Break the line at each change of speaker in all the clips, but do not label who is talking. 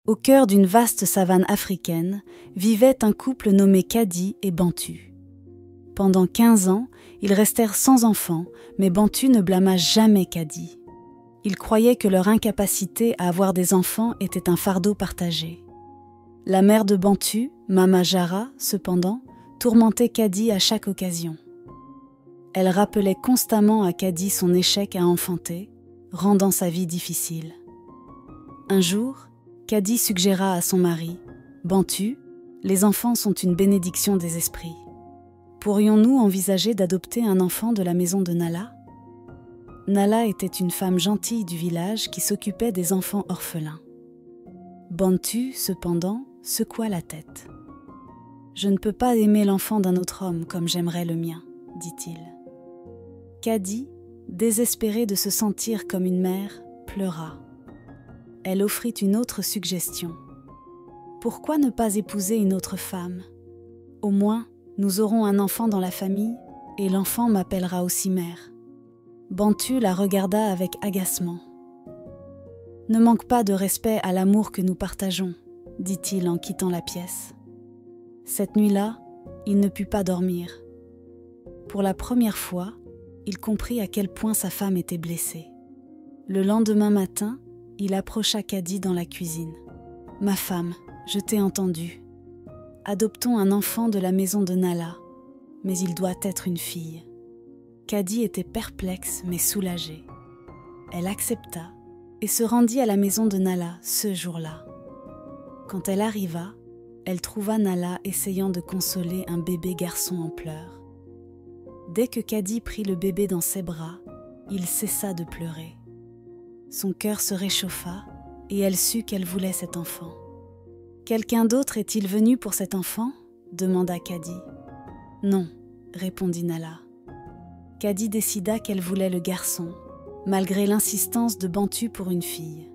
Au cœur d'une vaste savane africaine, vivait un couple nommé Kadi et Bantu. Pendant 15 ans, ils restèrent sans enfants, mais Bantu ne blâma jamais Kadi. Il croyait que leur incapacité à avoir des enfants était un fardeau partagé. La mère de Bantu, Mama Jara, cependant, tourmentait Kadi à chaque occasion. Elle rappelait constamment à Kadi son échec à enfanter, rendant sa vie difficile. Un jour, Kadi suggéra à son mari « Bantu, les enfants sont une bénédiction des esprits. Pourrions-nous envisager d'adopter un enfant de la maison de Nala ?» Nala était une femme gentille du village qui s'occupait des enfants orphelins. Bantu, cependant, secoua la tête. « Je ne peux pas aimer l'enfant d'un autre homme comme j'aimerais le mien, » dit-il. Kadi, désespérée de se sentir comme une mère, pleura. Elle offrit une autre suggestion. « Pourquoi ne pas épouser une autre femme ? Au moins, nous aurons un enfant dans la famille et l'enfant m'appellera aussi mère. » Bantu la regarda avec agacement. « Ne manque pas de respect à l'amour que nous partageons, » dit-il en quittant la pièce. Cette nuit-là, il ne put pas dormir. Pour la première fois, il comprit à quel point sa femme était blessée. Le lendemain matin, il approcha Kadi dans la cuisine. « Ma femme, je t'ai entendu. Adoptons un enfant de la maison de Nala, mais il doit être une fille. » Kadi était perplexe mais soulagée. Elle accepta et se rendit à la maison de Nala ce jour-là. Quand elle arriva, elle trouva Nala essayant de consoler un bébé garçon en pleurs. Dès que Kadi prit le bébé dans ses bras, il cessa de pleurer. Son cœur se réchauffa et elle sut qu'elle voulait cet enfant. « Quelqu'un d'autre est-il venu pour cet enfant ?» demanda Kadi. « Non, » répondit Nala. Kadi décida qu'elle voulait le garçon, malgré l'insistance de Bantu pour une fille.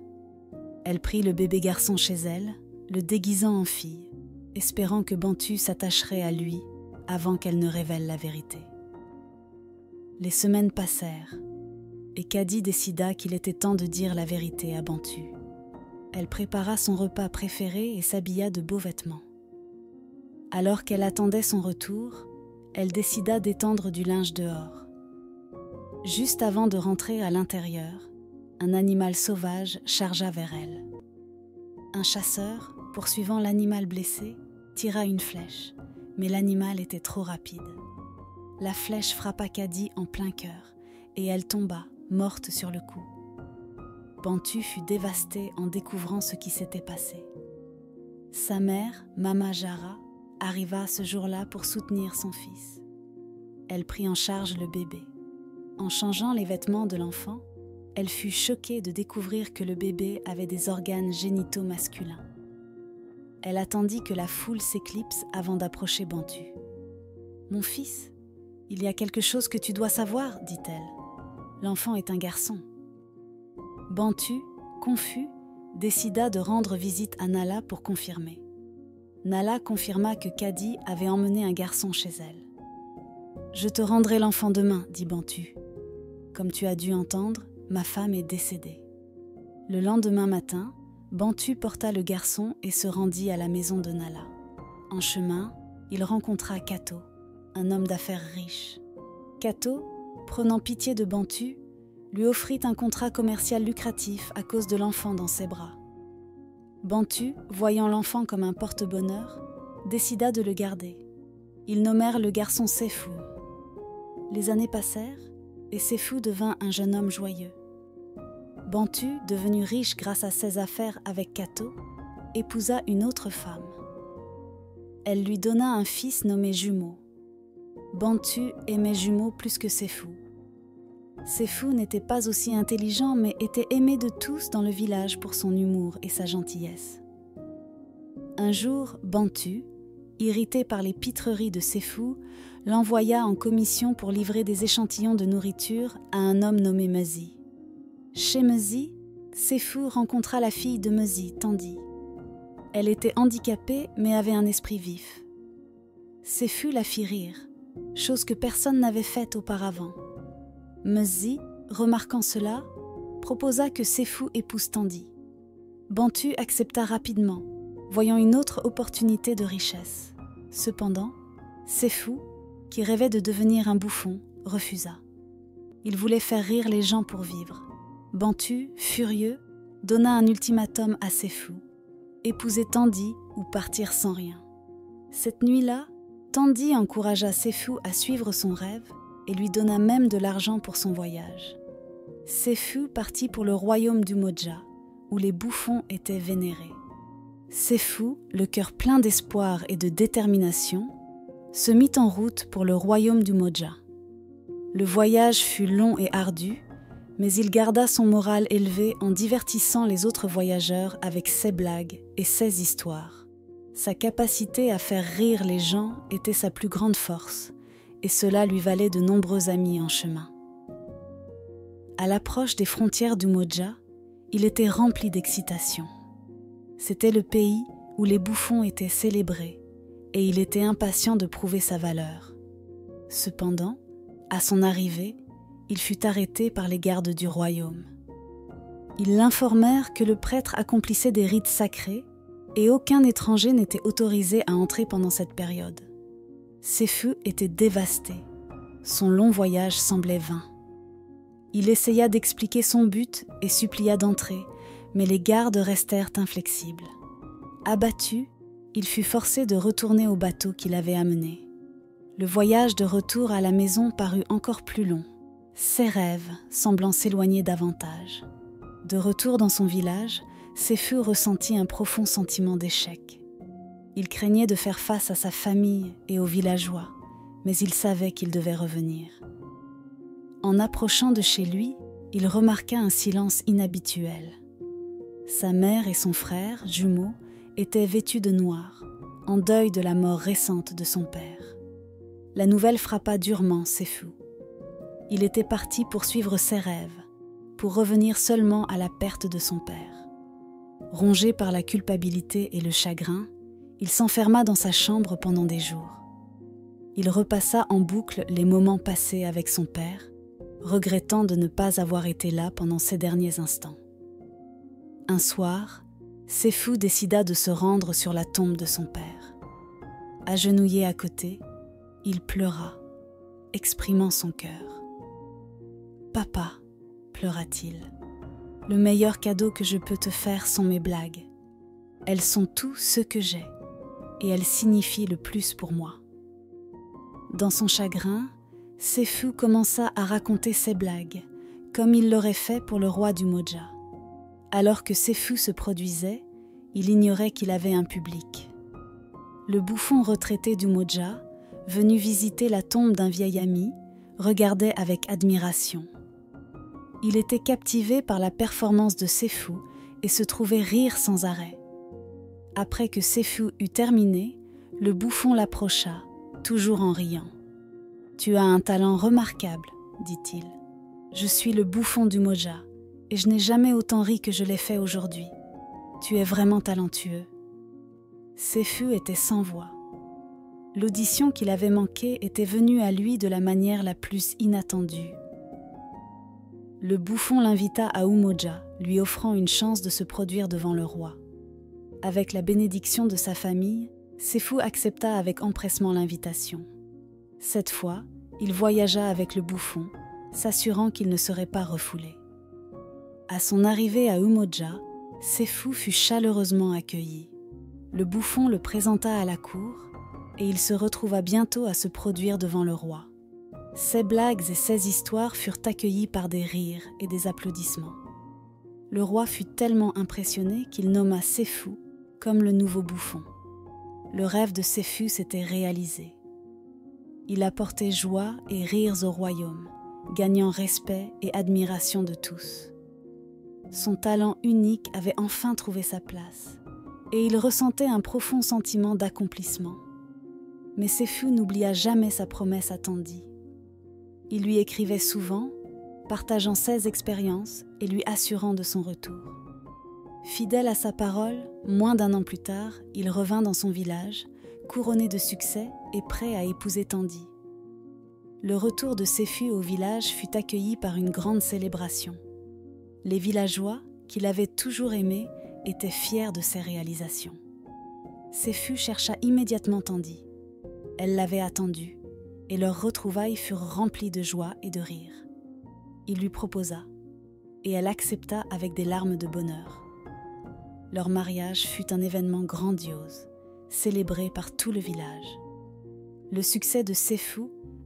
Elle prit le bébé garçon chez elle, le déguisant en fille, espérant que Bantu s'attacherait à lui avant qu'elle ne révèle la vérité. Les semaines passèrent, et Kadi décida qu'il était temps de dire la vérité à Bantu. Elle prépara son repas préféré et s'habilla de beaux vêtements. Alors qu'elle attendait son retour, elle décida d'étendre du linge dehors. Juste avant de rentrer à l'intérieur, un animal sauvage chargea vers elle. Un chasseur, poursuivant l'animal blessé, tira une flèche, mais l'animal était trop rapide. La flèche frappa Kadi en plein cœur et elle tomba, morte sur le coup. Bantu fut dévastée en découvrant ce qui s'était passé. Sa mère, Mama Jara, arriva ce jour-là pour soutenir son fils. Elle prit en charge le bébé. En changeant les vêtements de l'enfant, elle fut choquée de découvrir que le bébé avait des organes génitaux masculins. Elle attendit que la foule s'éclipse avant d'approcher Bantu. « Mon fils, il y a quelque chose que tu dois savoir, » dit-elle. « L'enfant est un garçon. » Bantu, confus, décida de rendre visite à Nala pour confirmer. Nala confirma que Kadi avait emmené un garçon chez elle. « Je te rendrai l'enfant demain, » dit Bantu. « Comme tu as dû entendre, ma femme est décédée. » Le lendemain matin, Bantu porta le garçon et se rendit à la maison de Nala. En chemin, il rencontra Kato, un homme d'affaires riche. Kato, prenant pitié de Bantu, lui offrit un contrat commercial lucratif à cause de l'enfant dans ses bras. Bantu, voyant l'enfant comme un porte-bonheur, décida de le garder. Ils nommèrent le garçon Sefou. Les années passèrent et Sefou devint un jeune homme joyeux. Bantu, devenu riche grâce à ses affaires avec Kato, épousa une autre femme. Elle lui donna un fils nommé Jumeau. Bantu aimait Jumeau plus que Sefou. Sefou n'était pas aussi intelligent mais était aimé de tous dans le village pour son humour et sa gentillesse. Un jour, Bantu, irrité par les pitreries de Sefou, l'envoya en commission pour livrer des échantillons de nourriture à un homme nommé Mezi. Chez Mezi, Sefou rencontra la fille de Mezi, Tandi. Elle était handicapée mais avait un esprit vif. Sefou la fit rire, chose que personne n'avait faite auparavant. Mezi, remarquant cela, proposa que Sefou épouse Tandi. Bantu accepta rapidement, voyant une autre opportunité de richesse. Cependant, Séfou, qui rêvait de devenir un bouffon, refusa. Il voulait faire rire les gens pour vivre. Bantu, furieux, donna un ultimatum à Séfou: épouser Tandi ou partir sans rien. Cette nuit-là, Tandi encouragea Séfou à suivre son rêve et lui donna même de l'argent pour son voyage. Séfou partit pour le royaume du Moja, où les bouffons étaient vénérés. Séfou, le cœur plein d'espoir et de détermination, se mit en route pour le royaume du Moja. Le voyage fut long et ardu, mais il garda son moral élevé en divertissant les autres voyageurs avec ses blagues et ses histoires. Sa capacité à faire rire les gens était sa plus grande force, et cela lui valait de nombreux amis en chemin. À l'approche des frontières du Moja, il était rempli d'excitation. C'était le pays où les bouffons étaient célébrés, et il était impatient de prouver sa valeur. Cependant, à son arrivée, il fut arrêté par les gardes du royaume. Ils l'informèrent que le prêtre accomplissait des rites sacrés et aucun étranger n'était autorisé à entrer pendant cette période. Séfou était dévasté. Son long voyage semblait vain. Il essaya d'expliquer son but et supplia d'entrer, mais les gardes restèrent inflexibles. Abattu, il fut forcé de retourner au bateau qui l'avait amené. Le voyage de retour à la maison parut encore plus long, ses rêves semblant s'éloigner davantage. De retour dans son village, Séfou ressentit un profond sentiment d'échec. Il craignait de faire face à sa famille et aux villageois, mais il savait qu'il devait revenir. En approchant de chez lui, il remarqua un silence inhabituel. Sa mère et son frère, jumeaux, étaient vêtus de noir, en deuil de la mort récente de son père. La nouvelle frappa durement Séfou. Il était parti pour suivre ses rêves, pour revenir seulement à la perte de son père. Rongé par la culpabilité et le chagrin, il s'enferma dans sa chambre pendant des jours. Il repassa en boucle les moments passés avec son père, regrettant de ne pas avoir été là pendant ces derniers instants. Un soir, Séfou décida de se rendre sur la tombe de son père. Agenouillé à côté, il pleura, exprimant son cœur. « Papa, pleura-t-il, le meilleur cadeau que je peux te faire sont mes blagues. Elles sont tout ce que j'ai, et elles signifient le plus pour moi. » Dans son chagrin, Séfou commença à raconter ses blagues, comme il l'aurait fait pour le roi du Moja. Alors que Séfou se produisait, il ignorait qu'il avait un public. Le bouffon retraité du Moja, venu visiter la tombe d'un vieil ami, regardait avec admiration. Il était captivé par la performance de Séfou et se trouvait rire sans arrêt. Après que Séfou eut terminé, le bouffon l'approcha, toujours en riant. « Tu as un talent remarquable, dit-il. Je suis le bouffon du Moja, et je n'ai jamais autant ri que je l'ai fait aujourd'hui. Tu es vraiment talentueux. » Séfou était sans voix. L'audition qu'il avait manquée était venue à lui de la manière la plus inattendue. Le bouffon l'invita à Umoja, lui offrant une chance de se produire devant le roi. Avec la bénédiction de sa famille, Séfou accepta avec empressement l'invitation. Cette fois, il voyagea avec le bouffon, s'assurant qu'il ne serait pas refoulé. À son arrivée à Umoja, Séfou fut chaleureusement accueilli. Le bouffon le présenta à la cour et il se retrouva bientôt à se produire devant le roi. Ses blagues et ses histoires furent accueillies par des rires et des applaudissements. Le roi fut tellement impressionné qu'il nomma Séfou comme le nouveau bouffon. Le rêve de Séfou s'était réalisé. Il apportait joie et rires au royaume, gagnant respect et admiration de tous. Son talent unique avait enfin trouvé sa place, et il ressentait un profond sentiment d'accomplissement. Mais Séfou n'oublia jamais sa promesse à Tandi. Il lui écrivait souvent, partageant ses expériences et lui assurant de son retour. Fidèle à sa parole, moins d'1 an plus tard, il revint dans son village, couronné de succès et prêt à épouser Tandi. Le retour de Séfou au village fut accueilli par une grande célébration. Les villageois, qui l'avaient toujours aimé, était fière de ses réalisations. Séfu chercha immédiatement Tandy. Elle l'avait attendu, et leurs retrouvailles furent remplies de joie et de rire. Il lui proposa, et elle accepta avec des larmes de bonheur. Leur mariage fut un événement grandiose, célébré par tout le village. Le succès de Séfu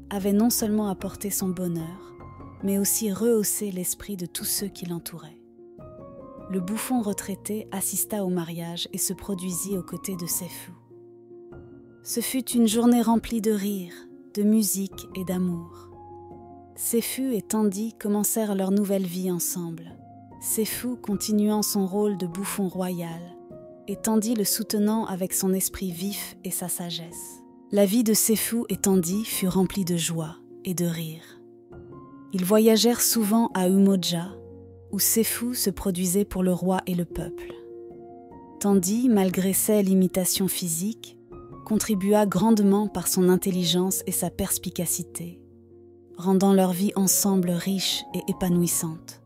avait non seulement apporté son bonheur, mais aussi rehaussé l'esprit de tous ceux qui l'entouraient. Le bouffon retraité assista au mariage et se produisit aux côtés de Séfu. Ce fut une journée remplie de rires, de musique et d'amour. Séfu et Tandy commencèrent leur nouvelle vie ensemble, Séfu continuant son rôle de bouffon royal et Tandy le soutenant avec son esprit vif et sa sagesse. La vie de Séfu et Tandy fut remplie de joie et de rire. Ils voyagèrent souvent à Umoja, où Séfu se produisait pour le roi et le peuple. Tandy, malgré ses limitations physiques, contribua grandement par son intelligence et sa perspicacité, rendant leur vie ensemble riche et épanouissante.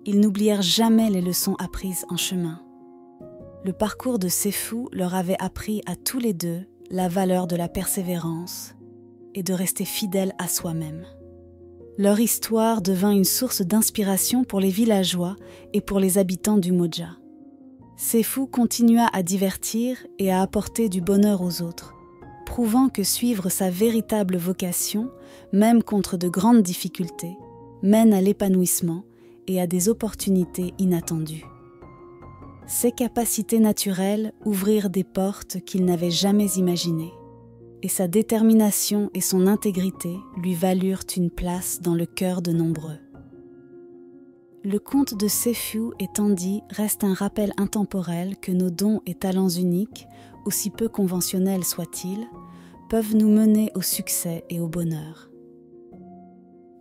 Ils n'oublièrent jamais les leçons apprises en chemin. Le parcours de Séfu leur avait appris à tous les deux la valeur de la persévérance et de rester fidèles à soi-même. Leur histoire devint une source d'inspiration pour les villageois et pour les habitants d'Umoja. Séfu continua à divertir et à apporter du bonheur aux autres, prouvant que suivre sa véritable vocation, même contre de grandes difficultés, mène à l'épanouissement et à des opportunités inattendues. Ses capacités naturelles ouvrirent des portes qu'il n'avait jamais imaginées, et sa détermination et son intégrité lui valurent une place dans le cœur de nombreux. Le conte de Séfu et Tandy reste un rappel intemporel que nos dons et talents uniques, aussi peu conventionnels soient-ils, peuvent nous mener au succès et au bonheur.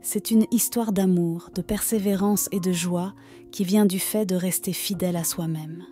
C'est une histoire d'amour, de persévérance et de joie qui vient du fait de rester fidèle à soi-même.